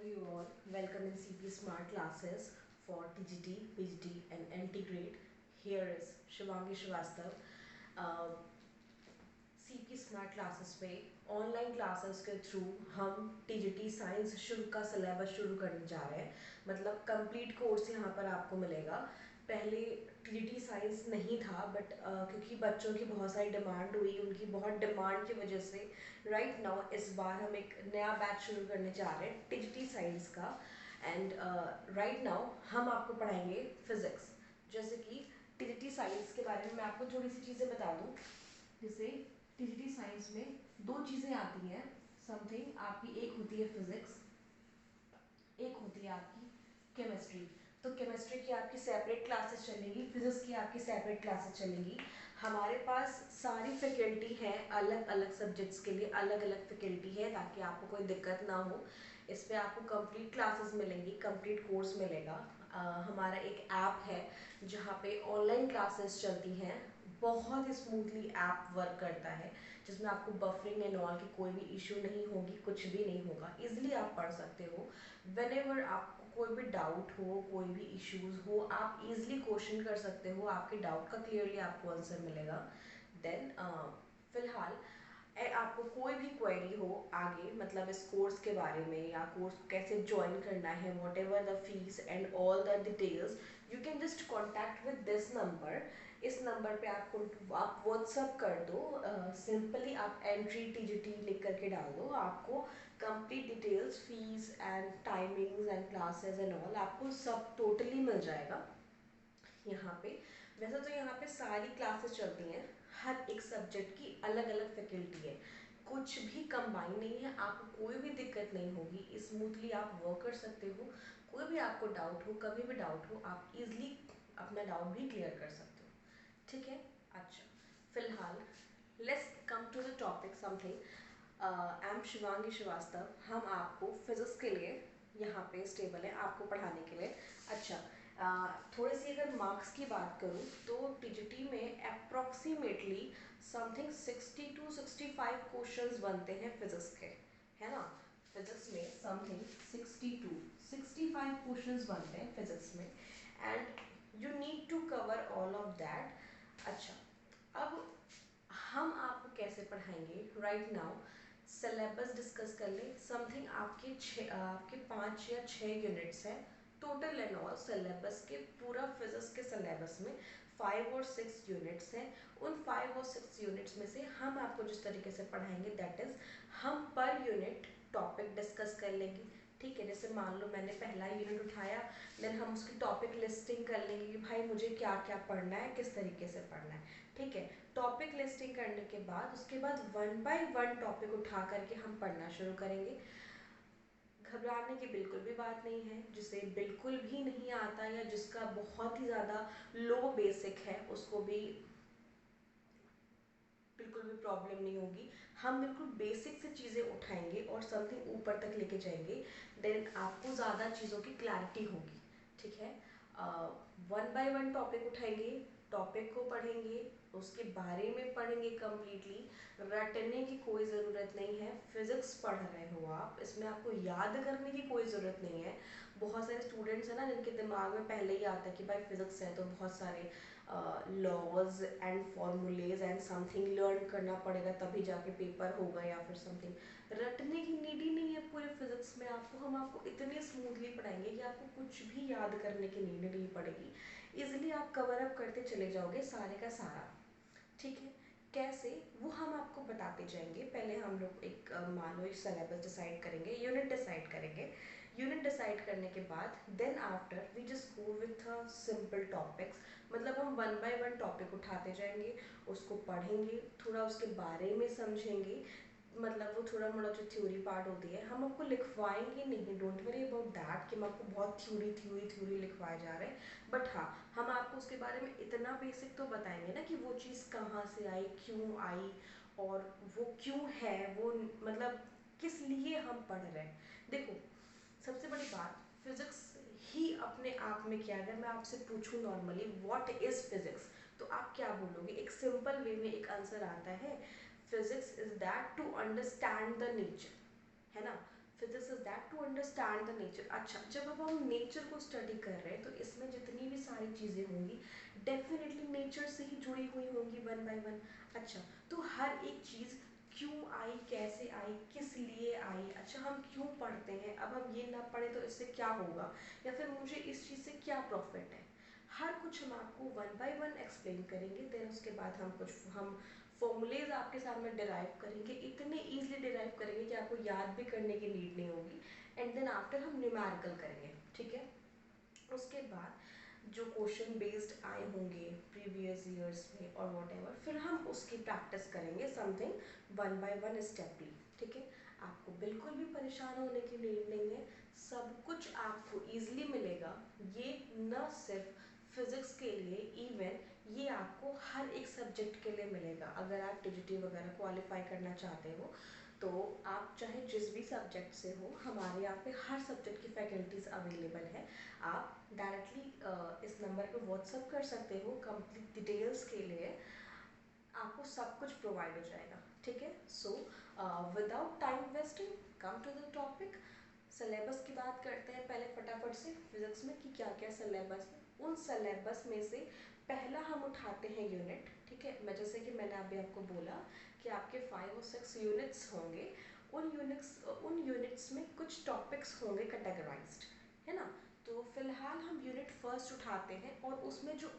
you all. Welcome in CP Smart Classes for TGT, PGT and NT grade. Here is Shivangi Srivastava. CP smart classes पे online classes के through हम TGT science शुरू का syllabus शुरू करने जा रहे हैं. मतलब कंप्लीट कोर्स यहाँ पर आपको मिलेगा. पहले TGT साइंस नहीं था बट क्योंकि बच्चों की बहुत सारी डिमांड हुई, उनकी बहुत डिमांड की वजह से राइट नाउ इस बार हम एक नया बैच शुरू करने जा रहे हैं TGT साइंस का. एंड राइट नाउ हम आपको पढ़ाएंगे फिजिक्स. जैसे कि TGT साइंस के बारे में मैं आपको थोड़ी सी चीज़ें बता दूँ. जैसे TGT साइंस में दो चीज़ें आती हैं. समथिंग आपकी एक होती है फिजिक्स, एक होती है आपकी केमिस्ट्री. तो केमिस्ट्री की आपकी सेपरेट क्लासेस चलेंगी, फिजिक्स की आपकी सेपरेट क्लासेस चलेंगी. हमारे पास सारी फैकल्टी है, अलग अलग सब्जेक्ट्स के लिए अलग अलग फैकल्टी है ताकि आपको कोई दिक्कत ना हो. इस पर आपको कंप्लीट क्लासेस मिलेंगी, कंप्लीट कोर्स मिलेगा. हमारा एक ऐप है जहाँ पे ऑनलाइन क्लासेस चलती हैं. बहुत स्मूथली ऐप वर्क करता है जिसमें आपको बफरिंग एंड ऑल की कोई भी इशू नहीं होगी, कुछ भी नहीं होगा. इजीली आप पढ़ सकते हो. व्हेनेवर आपको कोई भी डाउट हो, कोई भी इश्यूज हो, आप इजीली क्वेश्चन कर सकते हो. आपके डाउट का क्लियरली आपको आंसर मिलेगा. देन फिलहाल आपको कोई भी क्वेरी हो आगे, मतलब इस कोर्स के बारे में या कोर्स कैसे ज्वाइन करना है, what ever the fees and all the details, you can just contact with this number. इस नंबर पे आप व्हाट्सअप कर दो. सिंपली आप एंट्री TGT लिख करके डाल दो. आपको complete details, fees and timings and classes and all आपको सब टोटली मिल जाएगा यहाँ पे. वैसे तो यहाँ पे सारी क्लासेस चलती हैं, हर एक सब्जेक्ट की अलग अलग फैकल्टी है, कुछ भी कंबाइन नहीं है. आपको कोई भी दिक्कत नहीं होगी, स्मूथली आप वर्क कर सकते हो. कोई भी आपको डाउट हो, कभी भी डाउट हो, आप इजली अपना डाउट भी क्लियर कर सकते हो. ठीक है. अच्छा, फिलहाल let's come to the topic something. I am Shivangi Srivastava. हम आपको फिजिक्स के लिए यहाँ पे स्टेबल है आपको पढ़ाने के लिए. अच्छा, थोड़ी सी अगर मार्क्स की बात करूँ तो TGT में अप्रॉक्सीमेटली समथिंग 60 to 65 क्वेश्चंस बनते हैं फिजिक्स के, है ना. फिजिक्स में समथिंग 60 to 65 क्वेश्चंस बनते हैं फिजिक्स में. And you need to cover all of that. अच्छा, अब हम आपको कैसे पढ़ाएंगे राइट नाउ. सिलेबस डिस्कस कर ले. समथिंग आपके 5 या 6 यूनिट्स हैं टोटल एंड ऑल. सिलेबस के पूरा फिजिक्स के सिलेबस में 5 और 6 यूनिट्स हैं. उन 5 और 6 यूनिट्स में से हम आपको जिस तरीके से पढ़ाएंगे दैट इज हम पर यूनिट टॉपिक डिस्कस कर लेंगे. ठीक है. जैसे मान लो मैंने पहला यूनिट उठाया, देन हम उसकी टॉपिक लिस्टिंग कर लेंगे कि भाई मुझे क्या क्या पढ़ना है, किस तरीके से पढ़ना है. ठीक है. टॉपिक लिस्टिंग करने के बाद उसके बाद 1 बाय 1 टॉपिक उठा करके हम पढ़ना शुरू करेंगे. घबराने की बिल्कुल भी बात नहीं है. जिसे बिल्कुल भी नहीं आता या जिसका बहुत ही ज़्यादा लो बेसिक है उसको भी बिल्कुल भी प्रॉब्लम नहीं होगी. हम बिल्कुल बेसिक से चीज़ें उठाएंगे और समथिंग ऊपर तक लेके जाएंगे. देन आपको ज़्यादा चीज़ों की क्लैरिटी होगी. ठीक है. 1 बाय 1 टॉपिक उठाएंगे, टॉपिक को पढ़ेंगे, उसके बारे में पढ़ेंगे कम्प्लीटली. रटने की कोई ज़रूरत नहीं है. फिजिक्स पढ़ रहे हो आप, इसमें आपको याद करने की कोई ज़रूरत नहीं है. बहुत सारे स्टूडेंट्स हैं ना जिनके दिमाग में पहले ही आता है कि भाई फिजिक्स है तो बहुत सारे laws and formulas and something learn करना पड़ेगा तभी जाके पेपर होगा या फिर समथिंग. रटने की नीड ही नहीं है पूरे फिजिक्स में. हम आपको इतने स्मूथली पढ़ाएंगे कि आपको कुछ भी याद करने की नीड नहीं पड़ेगी. इजिली आप कवर अप करते चले जाओगे सारे का सारा. ठीक है. कैसे वो हम आपको बताते जाएंगे. पहले हम लोग एक मान लो एक सिलेबस डिसाइड करेंगे, यूनिट डिसाइड करेंगे. यूनिट डिसाइड करने के बाद then after we just go with simple topics. मतलब हम 1 बाय 1 टॉपिक उठाते जाएंगे, उसको पढ़ेंगे, थोड़ा उसके बारे में समझेंगे. मतलब वो थोड़ा मोड़ा जो थ्योरी पार्ट होती है हम आपको लिखवाएंगे नहीं. डोंट वरी अबाउट दैट कि हम आपको बहुत थ्योरी लिखवाए जा रहे हैं. बट हाँ, हम आपको उसके बारे में इतना बेसिक तो बताएंगे ना कि वो चीज़ कहाँ से आई, क्यों आई, और वो क्यों है, वो मतलब किस लिए हम पढ़ रहे हैं. देखो, सबसे बड़ी बात, फिजिक्स ही अपने आप में क्या है. अगर मैं आपसे पूछूं नॉर्मली व्हाट इज फिजिक्स तो आप क्या बोलोगे. एक सिंपल वे में एक आंसर आता है. Physics is that to understand the nature, है ना. Physics is that to understand the nature. अच्छा, जब अब हम नेचर को स्टडी कर रहे हैं तो इसमें जितनी भी सारी चीज़ें होंगी डेफिनेटली नेचर से ही जुड़ी हुई होंगी वन बाय वन। अच्छा, तो हर एक चीज़ क्यों आई, कैसे आई, किस लिए आई, अच्छा हम क्यों पढ़ते हैं, अब हम ये ना पढ़े तो इससे क्या होगा, या फिर मुझे इस चीज़ से क्या प्रॉफिट है, हर कुछ हम आपको वन बाय वन एक्सप्लेन करेंगे। देन उसके बाद हम फॉर्मूलेज आपके सामने डिराइव करेंगे, इतने ईजिली डिराइव करेंगे कि आपको याद भी करने की नीड नहीं होगी। एंड देन आफ्टर हम न्यूमेरिकल करेंगे, ठीक है। उसके बाद जो क्वेश्चन बेस्ड आए होंगे प्रीवियस ईयर्स में और वॉट एवर, फिर हम उसकी प्रैक्टिस करेंगे समथिंग वन बाय वन स्टेपली, ठीक है। आपको बिल्कुल भी परेशान होने की नीड नहीं है, सब कुछ आपको ईजिली मिलेगा। ये न सिर्फ फिजिक्स के लिए, इवन ये आपको हर एक सब्जेक्ट के लिए मिलेगा। अगर आप टीजीटी वगैरह क्वालिफाई करना चाहते हो तो आप चाहे जिस भी सब्जेक्ट से हो, हमारे यहाँ पे हर सब्जेक्ट की फैकल्टीज़ अवेलेबल है। आप डायरेक्टली इस नंबर पे व्हाट्सअप कर सकते हो कंप्लीट डिटेल्स के लिए, आपको सब कुछ प्रोवाइड हो जाएगा, ठीक है। So without time wasting come to the topic. Syllabus की बात करते हैं पहले फटाफट से फिजिक्स में कि क्या क्या सिलेबस है। उन सिलेबस में से पहला हम उठाते हैं यूनिट, ठीक है। मैं जैसे कि मैंने अभी आपको बोला कि आपके 5 और 6 यूनिट्स होंगे। उन यूनिट्स में कुछ टॉपिक्स होंगे कैटेगराइज्ड, है ना। तो फिलहाल हम यूनिट फर्स्ट उठाते हैं और उसमें जो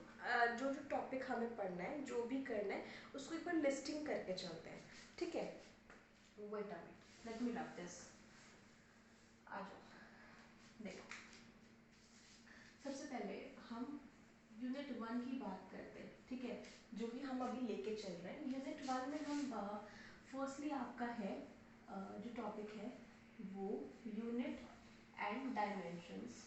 जो जो टॉपिक हमें पढ़ना है, जो भी करना है, उसको एक बार लिस्टिंग करके चलते हैं, ठीक है। Wait a minute, let me rub this. आ जाओ, देखो सबसे पहले हम यूनिट वन की बात करते हैं, ठीक है, जो भी हम अभी लेके चल रहे हैं। यूनिट वन में हम फर्स्टली आपका है जो टॉपिक है वो यूनिट एंड डायमेंशंस,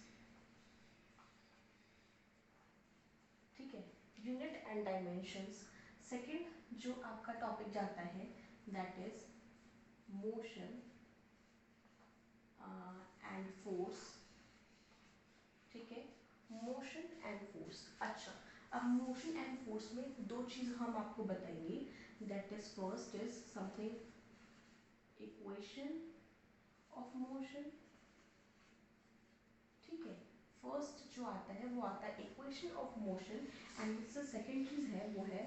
ठीक है, यूनिट एंड डायमेंशंस। सेकंड जो आपका टॉपिक जाता है that is motion and force, ठीक है, मोशन एंड फोर्स। अच्छा, अब मोशन एंड फोर्स में दो चीज हम आपको बताएंगे, that is first is something equation of motion, ठीक है। फर्स्ट जो आता है वो आता है equation of motion, and second चीज है वो है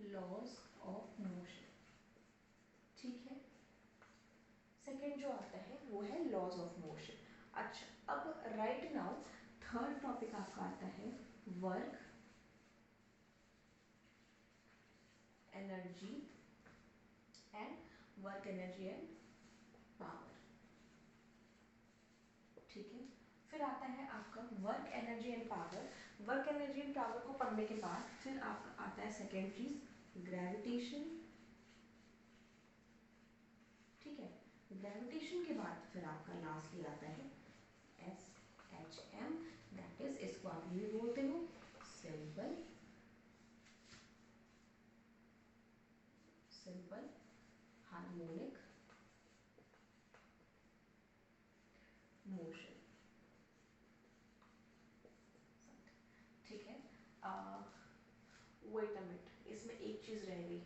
लॉज ऑफ मोशन, ठीक है। सेकंड जो आता है वो है लॉज ऑफ मोशन। अच्छा, अब राइट नाउ थर्ड टॉपिक आपका आता है वर्क एनर्जी एंड पावर, ठीक है। फिर आता है आपका work energy and power. Work energy and power को पढ़ने के बाद फिर आपका आता है सेकेंड चीज ग्रेविटेशन, ठीक है। ग्रेविटेशन के बाद फिर आपका लास्टली आता है SHM, दैट इज, इसको आप ये बोलते हो सिंपल हार्मोनिक मोशन, ठीक है। वेट अ मिनट, इसमें एक चीज रह गई,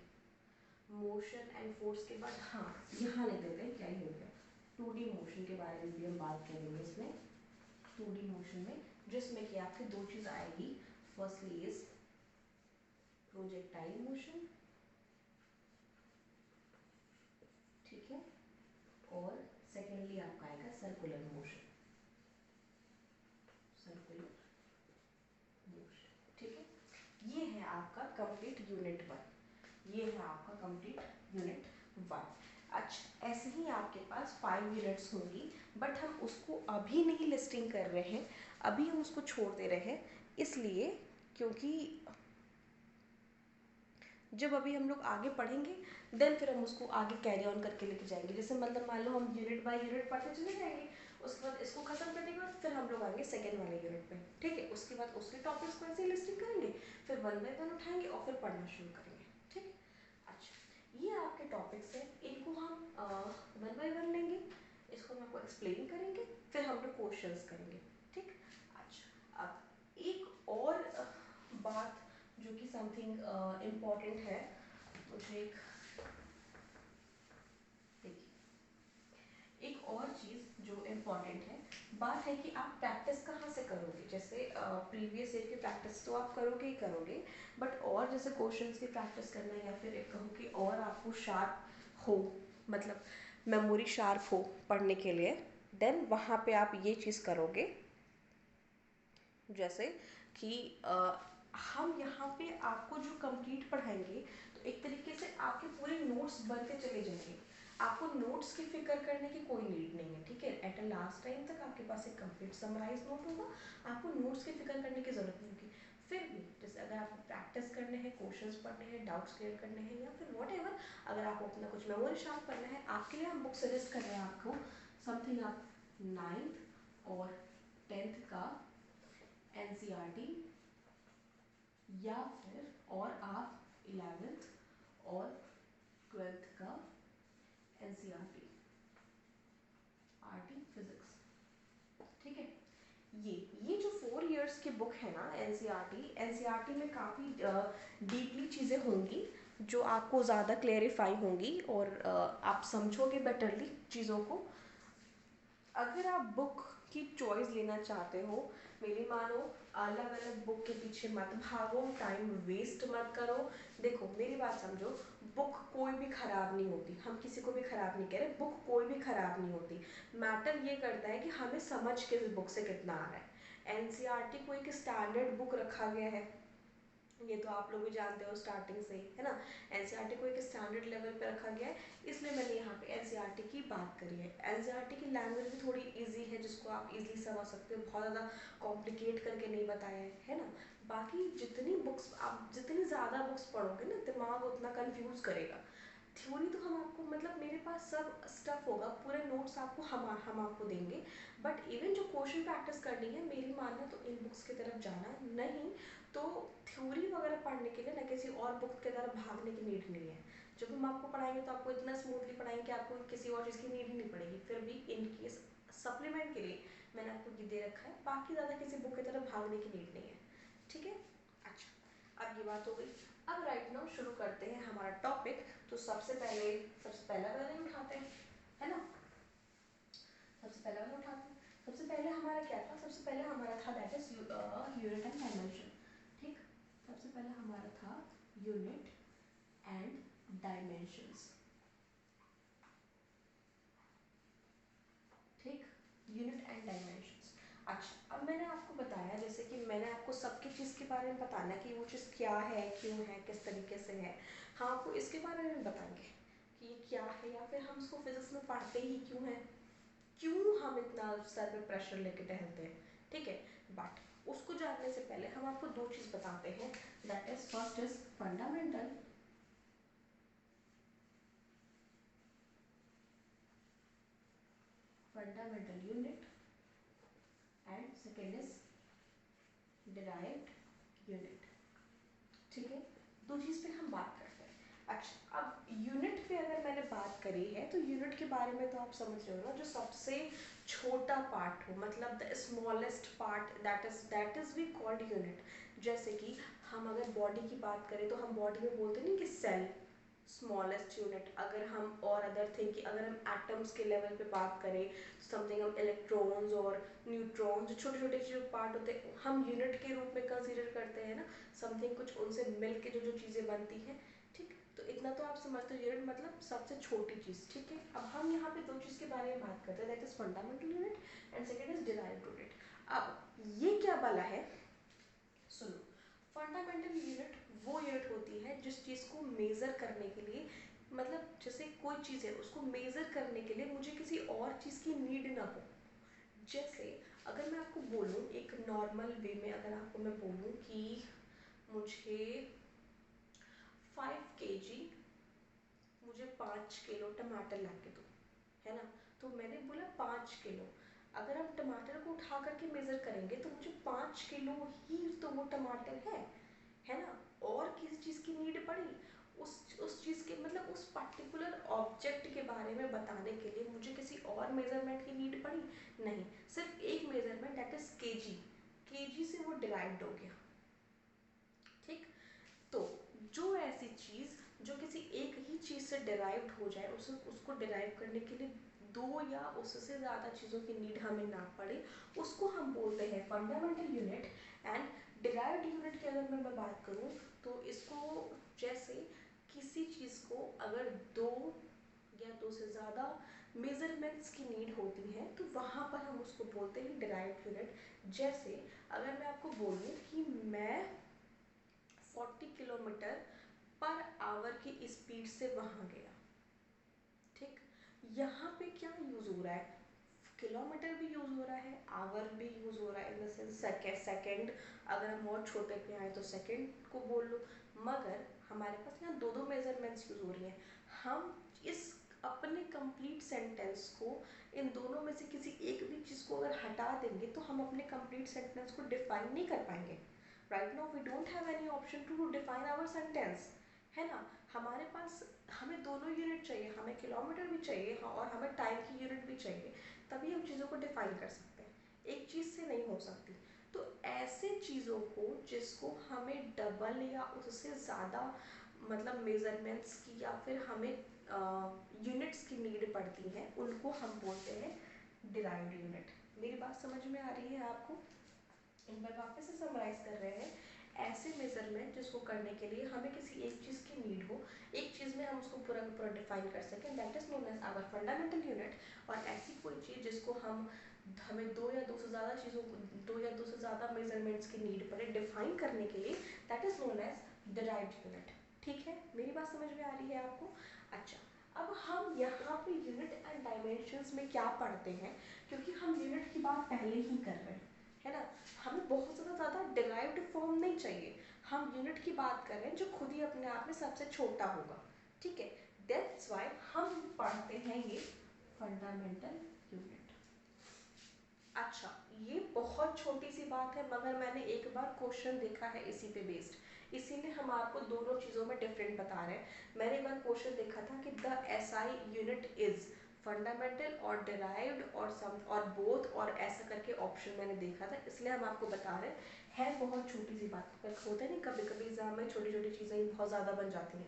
मोशन एंड फोर्स के बाद, हाँ यहाँ लिख देते हैं, क्या ही हो गया, 2D मोशन के बारे में भी हम बात करेंगे इसमें। 2D मोशन में जिसमें कि आपकी दो चीज आएगी, फर्स्टली इज प्रोजेक्टाइल मोशन, ठीक है, और सेकेंडली आपका आएगा सर्कुलर मोशन, सर्कुलर मोशन, ठीक है। ये है आपका कंप्लीट यूनिट वन, ये है आपका कंप्लीट यूनिट वन। अच्छा, ऐसे ही आपके पास 5 यूनिट्स होंगी, बट हम उसको अभी नहीं लिस्टिंग कर रहे हैं, अभी हम उसको छोड़ दे रहे हैं, इसलिए क्योंकि जब अभी हम लोग आगे पढ़ेंगे देन फिर हम उसको आगे कैरी ऑन करके लेके जाएंगे। जैसे मतलब मान लो हम यूनिट बाय यूनिट पढ़ते चले जाएंगे, उसके बाद इसको खत्म करने के बाद फिर हम लोग आएंगे सेकेंड वाले यूनिट पे, ठीक है। उसके बाद उसके टॉपिक्स को ऐसे ही लिस्टिंग करेंगे, फिर वन बाय वन उठाएंगे और फिर पढ़ना शुरू करेंगे, ठीक है। अच्छा, ये आपके टॉपिक्स हैं, इनको हम वन बाय वन लेंगे, इसको हम आपको एक्सप्लेन करेंगे, फिर हम लोग क्वेश्चंस करेंगे, ठीक। अच्छा, अब एक और बात जो कि समथिंग इम्पॉर्टेंट है, मुझे एक देखिए, एक और जो इम्पोर्टेंट है। बात है कि आप प्रैक्टिस कहाँ से करोगे। जैसे प्रीवियस ईयर की प्रैक्टिस तो आप करोगे ही करोगे, बट और जैसे क्वेश्चंस की प्रैक्टिस करना है या फिर एक कहो कि और आपको शार्प हो, मतलब मेमोरी शार्प हो पढ़ने के लिए, देन वहाँ पे आप ये चीज़ करोगे। जैसे कि हम यहाँ पे आपको जो कंप्लीट पढ़ाएंगे तो एक तरीके से आपके पूरे नोट्स बनते चले जाएंगे। आपको नोट्स की फिक्र करने की कोई नीड नहीं है, ठीक है। एट अ लास्ट टाइम तक आपके पास एक कंप्लीट समराइज नोट होगा, आपको नोट्स की फिक्र करने की ज़रूरत नहीं होगी। फिर भी जैसे अगर आपको प्रैक्टिस करने हैं, क्वेश्चंस पढ़ने हैं, डाउट्स क्लियर करने हैं, या फिर वॉट एवर, अगर आपको अपना कुछ मेमोरी शार्प करना है, आपके लिए हम बुक सजेस्ट कर रहे हैं आपको समथिंग आप 9th और 10th का एनसीईआरटी, या फिर और आप 11th और 12th का एनसीईआरटी, आरटी फिजिक्स, ठीक है। ये जो 4 years की बुक है ना एनसीईआरटी में काफ़ी डीपली चीज़ें होंगी जो आपको ज़्यादा क्लेरिफाई होंगी, और आप समझोगे बेटरली चीज़ों को। अगर आप बुक की चॉइस लेना चाहते हो, मेरी मानो, अलग अलग बुक के पीछे मत भागो, टाइम वेस्ट मत करो। देखो मेरी बात समझो, बुक कोई भी ख़राब नहीं होती, हम किसी को भी ख़राब नहीं कह रहे, बुक कोई भी ख़राब नहीं होती। मैटर ये करता है कि हमें समझ किस बुक से कितना आ रहा है। एनसीईआरटी को एक स्टैंडर्ड बुक रखा गया है, ये तो आप लोग भी जानते हो स्टार्टिंग से ही, है ना। एनसीईआरटी को एक स्टैंडर्ड लेवल पे रखा गया है, इसलिए मैंने यहाँ पे एनसीईआरटी की बात करी है। एनसीईआरटी की लैंग्वेज भी थोड़ी इजी है, जिसको आप इजीली समझ सकते हो, बहुत ज़्यादा कॉम्प्लिकेट करके नहीं बताया है ना। बाकी जितनी बुक्स आप जितनी ज़्यादा बुक्स पढ़ोगे ना, दिमाग उतना कन्फ्यूज़ करेगा। थ्योरी तो हम आपको, मतलब मेरे पास सब स्टफ होगा, पूरे नोट्स आपको हम आपको देंगे, बट इवन जो क्वेश्चन प्रैक्टिस करनी है, मेरी मानना तो इन बुक्स की तरफ जाना नहीं, तो थ्योरी वगैरह पढ़ने के लिए ना किसी और बुक की तरफ भागने की नीड नहीं है। जब हम आपको पढ़ाएंगे तो आपको इतना स्मूथली पढ़ाएंगे कि आपको किसी और चीज़ की नीड ही नहीं पड़ेगी। फिर भी इन केस सप्लीमेंट के लिए मैंने आपको ये दे रखा है, बाकी ज़्यादा किसी बुक की तरफ भागने की नीड नहीं है, ठीक है। अच्छा, अब ये बात हो गई। अब राइट नाउ शुरू करते हैं हमारा टॉपिक। तो सबसे पहला वाला उठाते हैं, है ना। सबसे पहला वाला उठाते हैं। सबसे पहले हमारा क्या था, सबसे पहले हमारा था that is unit and dimension, ठीक। सबसे पहले हमारा था यूनिट एंड डायमेंशंस, ठीक। Unit and dimensions. अच्छा, अब मैंने आपको बताया, जैसे कि मैंने आपको सबकी चीज़ के बारे में बताना कि वो चीज़ क्या है, क्यों है, किस तरीके से है। हाँ, आपको इसके बारे में बताएंगे कि ये क्या है, या फिर हम इसको फिजिक्स में पढ़ते ही क्यों है, क्यों हम इतना सर पे प्रेशर लेके टहलते हैं, ठीक है। बट उसको जानने से पहले हम आपको दो चीज़ बताते हैं, that is first is fundamental unit, and second is derived unit, ठीक है। दो चीज़ पे हम बात करते हैं। अच्छा, अब यूनिट पे अगर मैंने बात करी है तो यूनिट के बारे में तो आप समझ रहे हो ना, जो सबसे छोटा पार्ट हो, मतलब the smallest part, that is we called unit. जैसे कि हम अगर बॉडी की बात करें तो हम बॉडी में बोलते नहीं कि सेल, स्मॉलेस्ट यूनिट। अगर हम और अदर थिंग कि अगर हम एटम्स के लेवल पे बात करें, समथिंग हम इलेक्ट्रॉन्स और न्यूट्रॉन्स, जो छोटे छोटे जो पार्ट होते हैं, हम यूनिट के रूप में कंसीडर करते हैं ना। समथिंग कुछ उनसे मिल के जो जो चीज़ें बनती हैं, ठीक। तो इतना तो आप समझते हो, यूनिट मतलब सबसे छोटी चीज़, ठीक है। अब हम यहाँ पे दो चीज़ के बारे में बात करते हैं, that is fundamental unit and second is derived unit. अब ये क्या वाला है, सुनो। फंडामेंटल यूनिट वो यूनिट होती है जिस चीज़ को मेज़र करने के लिए, मतलब जैसे कोई चीज़ है उसको मेज़र करने के लिए मुझे किसी और चीज़ की नीड ना हो। जैसे अगर मैं आपको बोलूँ एक नॉर्मल वे में, अगर आपको मैं बोलूँ कि मुझे 5 kg, मुझे 5 किलो टमाटर ला के दो, है ना। तो मैंने बोला 5 किलो। अगर हम टमाटर को उठा करके मेज़र करेंगे तो मुझे 5 किलो ही तो वो टमाटर है ना। और किसी चीज़ की नीड पड़ी, उस चीज़ के, मतलब उस पर्टिकुलर ऑब्जेक्ट के बारे में बताने के लिए मुझे किसी और मेजरमेंट की नीड पड़ी नहीं। सिर्फ एक measurement, that is KG. KG से वो डिराइव्ड हो गया, ठीक। तो जो ऐसी चीज़ जो किसी एक ही चीज़ से डिराइव्ड हो जाए, उसको डिराइव करने के लिए दो या उससे ज़्यादा चीज़ों की नीड हमें ना पड़े, उसको हम बोलते हैं fundamental unit. And derived unit की अगर मैं बात करूँ तो इसको जैसे किसी चीज़ को अगर दो या दो से ज़्यादा मेजरमेंट्स की नीड होती है तो वहाँ पर हम उसको बोलते हैं डिराइव्ड यूनिट। जैसे अगर मैं आपको बोलूँ कि मैं 40 किलोमीटर पर आवर की स्पीड से वहाँ गया, ठीक, यहाँ पे क्या यूज़ हो रहा है, किलोमीटर भी यूज़ हो रहा है, आवर भी यूज़ हो रहा है, इन द सेंस सेकेंड, अगर हम और छोटे पे आए तो सेकेंड को बोल लो, मगर हमारे पास यहाँ दो दो मेजरमेंट्स यूज़ हो रही हैं। हम इस अपने कंप्लीट सेंटेंस को इन दोनों में से किसी एक भी चीज़ को अगर हटा देंगे तो हम अपने कंप्लीट सेंटेंस को डिफाइन नहीं कर पाएंगे। Right now we don't have any option to define our sentence, है ना। हमारे पास हमें दोनों यूनिट चाहिए, हमें किलोमीटर भी चाहिए, हाँ, और हमें टाइम की यूनिट भी चाहिए, तभी हम चीज़ों को डिफाइन कर सकते हैं, एक चीज़ से नहीं हो सकती। तो ऐसे चीज़ों को जिसको हमें डबल या उससे ज़्यादा मतलब मेजरमेंट्स की या फिर हमें यूनिट्स की नीड पड़ती है, उनको हम बोलते हैं डिराइव्ड यूनिट। मेरी बात समझ में आ रही है आपको? एक बार वापस से समराइज कर रहे हैं, ऐसे मेजरमेंट जिसको करने के लिए हमें किसी एक चीज़ की नीड हो, एक चीज़ में हम उसको पूरा का पूरा डिफाइन कर सकें, that is known as our fundamental unit. और ऐसी कोई चीज़ जिसको हमें दो या दो से ज़्यादा चीज़ों को, दो या दो से ज़्यादा मेजरमेंट्स की नीड पड़े डिफाइन करने के लिए, that is known as derived unit. ठीक है, मेरी बात समझ में आ रही है आपको? अच्छा, अब हम यहाँ पे यूनिट एंड डायमेंशंस में क्या पढ़ते हैं, क्योंकि हम यूनिट की बात पहले ही कर रहे हैं, है ना, हमें बहुत ज़्यादा डिराइव्ड फॉर्म नहीं चाहिए, हम यूनिट की बात कर रहे हैं जो खुद ही अपने आप में सबसे छोटा होगा। ठीक है, दैट्स वाई हम पढ़ते हैं ये फंडामेंटल यूनिट। अच्छा, ये बहुत छोटी सी बात है, मगर मैंने एक बार क्वेश्चन देखा है इसी पे बेस्ड, इसीलिए हम आपको दोनों चीज़ों में डिफरेंट बता रहे हैं। मैंने एक बार क्वेश्चन देखा था कि the SI unit is fundamental और डिराइव्ड और सम और बोथ, और ऐसा करके ऑप्शन मैंने देखा था, इसलिए हम आपको बता रहे हैं। है बहुत छोटी सी बात, पर होता है नहीं कभी कभी एग्जाम में छोटी छोटी चीज़ें ही बहुत ज़्यादा बन जाती हैं।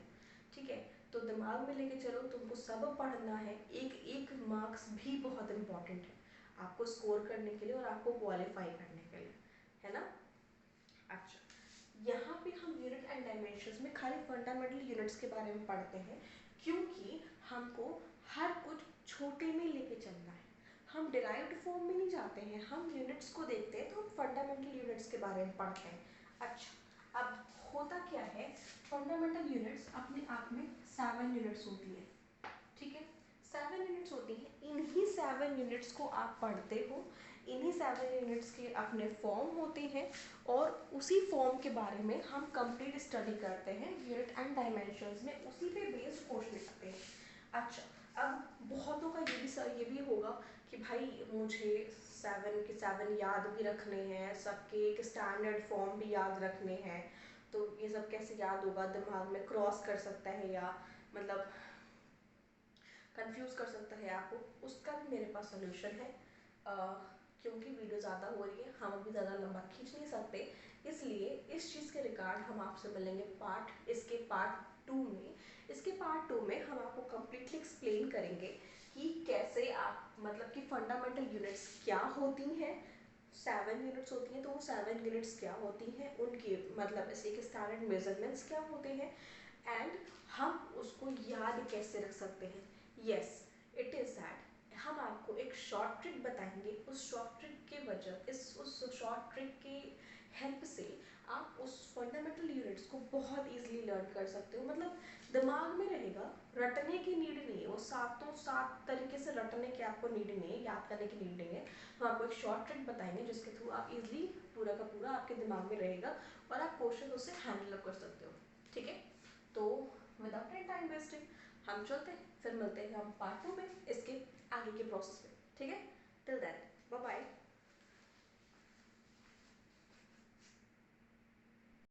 ठीक है, तो दिमाग में लेके चलो, तुमको सब पढ़ना है, एक एक मार्क्स भी बहुत इंपॉर्टेंट है आपको स्कोर करने के लिए और आपको क्वालिफाई करने के लिए, है ना। अच्छा, यहाँ पे हम यूनिट एंड डायमेंशंस में खाली फंडामेंटल यूनिट्स के बारे में पढ़ते हैं, क्योंकि हमको हर कुछ छोटे में लेके चलना है, हम डिराइव्ड फॉर्म में नहीं जाते हैं, हम यूनिट्स को देखते हैं तो हम फंडामेंटल यूनिट्स के बारे में पढ़ते हैं। अच्छा, अब होता क्या है, फंडामेंटल यूनिट्स अपने आप में 7 यूनिट्स होती है, ठीक है, 7 यूनिट्स होती हैं, इन्हीं 7 यूनिट्स को आप पढ़ते हो, इन्हीं 7 यूनिट्स के अपने फॉर्म होते हैं, और उसी फॉर्म के बारे में हम कंप्लीट स्टडी करते हैं यूनिट एंड डायमेंशंस में, उसी पे बेस्ड क्वेश्चन लिखते हैं। अच्छा, अब बहुतों का ये भी होगा कि भाई मुझे 7 याद भी रखने हैं, सबके एक स्टैंडर्ड फॉर्म भी याद रखने हैं, तो ये सब कैसे याद होगा, दिमाग में क्रॉस कर सकता है या मतलब कंफ्यूज कर सकता है आपको, उसका भी मेरे पास सोल्यूशन है। क्योंकि वीडियो ज़्यादा हो रही है, हम अभी ज़्यादा लंबा खींच नहीं सकते, इसलिए इस चीज़ के रिगार्ड हम आपसे मिलेंगे इसके पार्ट 2 में। इसके पार्ट 2 में हम आपको कम्प्लीटली एक्सप्लेन करेंगे कि कैसे आप मतलब कि फंडामेंटल यूनिट्स क्या होती हैं, 7 यूनिट्स होती हैं तो वो 7 यूनिट्स क्या होती हैं, उनके मतलब इसे के स्टैंडर्ड मेजरमेंट्स क्या होते हैं, एंड हम उसको याद कैसे रख सकते हैं। यस, इट इज़ दैट हम आपको एक शॉर्ट ट्रिक बताएंगे, उस शॉर्ट ट्रिक के वजह उस शॉर्ट ट्रिक की हेल्प से आप उस फंडामेंटल यूनिट्स को बहुत इजीली लर्न कर सकते हो, मतलब दिमाग में रहेगा, रटने की नीड नहीं है, वो सातों सात तरीके से रटने की आपको नीड नहीं है, याद करने की नीड नहीं है। हम आपको एक शॉर्ट ट्रिक बताएंगे जिसके थ्रू आप इजीली पूरा का पूरा आपके दिमाग में रहेगा और आप क्वेश्चन उससे हैंडल कर सकते हो। ठीक है, तो विदाउट एनी टाइम वेस्टिंग हम चलते हैं, फिर मिलते हैं हम पार्ट 2 में इसके आगे के प्रोसेस में। ठीक है, टिल देन बाय बाय।